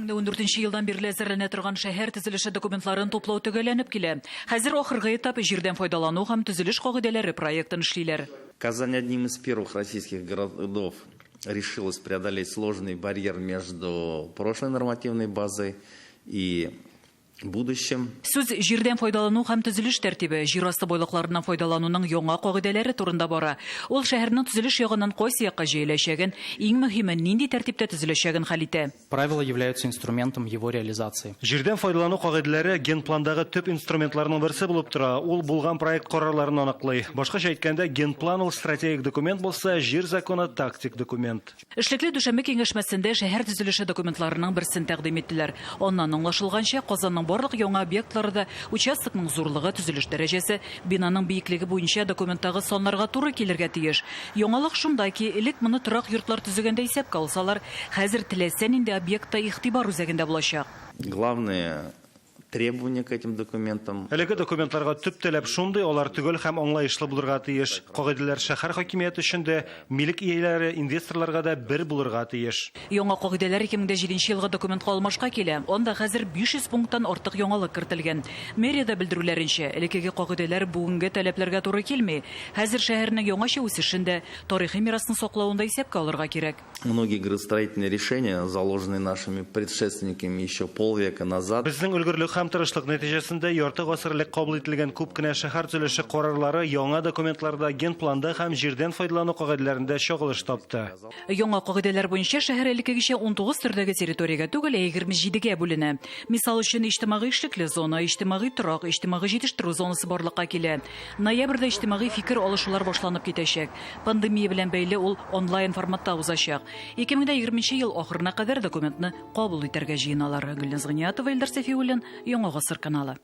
2014 елдан бирле әзерләнә торган шәһәр төзелеше документларын туплау төгәлләнеп килә. Хәзер ахыргы этап җирдән файдалану һәм төзелеш кагыйдәләре проектын эшлиләр. Казань одним из первых российских городов решилась преодолеть сложный барьер между прошлой нормативной базой и будущем. Сүз җирдән файдалану һәм төзелеш тәртибе, җир асты байлыкларыннан файдалануның яңа кагыйдәләре турында бара. Ул шәһәрнең төзелеш ягыннан кайсы якка җәеләчәген, иң мөһиме нинди тәртиптә төзеләчәген хәл итә. Правила являются инструментом его реализации. Җирдән файдалану кагыйдәләре генпландагы төп инструментларның берсе булып тора. Ул булган проект карарларын аныклый. Башкача әйткәндә, генплан ул стратегик документ булса, җир законы тактик документ. Эшлекле Дүшәмбе киңәшмәсендә шәһәр төзелеше документларының берсен тәкъдим иттеләр. Аннан аңлашылганча, Казанның барлык яңа объектларында участокның зурлыгы, төзелеш дәрәҗәсе, бинаның биеклеге буенча документтагы саннарга туры килергә тиеш. Яңалык шунда ки, элек моны торак йортлар төзегәндә исәпкә алсалар, хәзер теләсә нинди объектта игътибар үзәгендә булачак. Главное требования к этим документам. Әлеге документларга төп таләп шундый, алар түгел һәм аңлаешлы булырга тиеш. Кагыйдәләр шәһәр хакимияте өчен дә, милек ияләре, инвесторларга да бер булырга тиеш. Яңа кагыйдәләр 2007 елга документка алмашка килә. Анда хәзер 500 пункттан артык яңалык кертелгән. Мэриядә белдерүләренчә, элекеге кагыйдәләр бүгенге таләпләргә туры килми. Хәзер шәһәрнең яңача үсешендә, тарихи мирасны саклауында исәпкә алырга кирәк. Многие градостроительные решения, заложенные нашими предшественниками еще полвека назад. Безнең өлгерлек һәм тырышлык нәтиҗәсендә ярты гасырлык кабул ителгән күп кенә шәһәр төзелеше карарлары яңа документларда, генпланда һәм җирдән файдалану кагыйдәләрендә чагылыш тапты. Яңа кагыйдәләр буенча шәһәр элеккегечә 19 төрдәге территориягә түгел, 27гә бүленә. Мисал өчен иҗтимагый эшлекле зона, иҗтимагый торак, иҗтимагый җитештерү зонасы барлыкка килә. Ноябрьдә иҗтимагый фикер алышулар башланып китәчәк. Пандемия белән бәйле ул онлайн форматта узачак. 2020 ел ахырына кадәр документны кабул итәргә җыеналар. Гөлназ Гыниятова, Илдар Сафиуллин, Яңа гасыр каналы.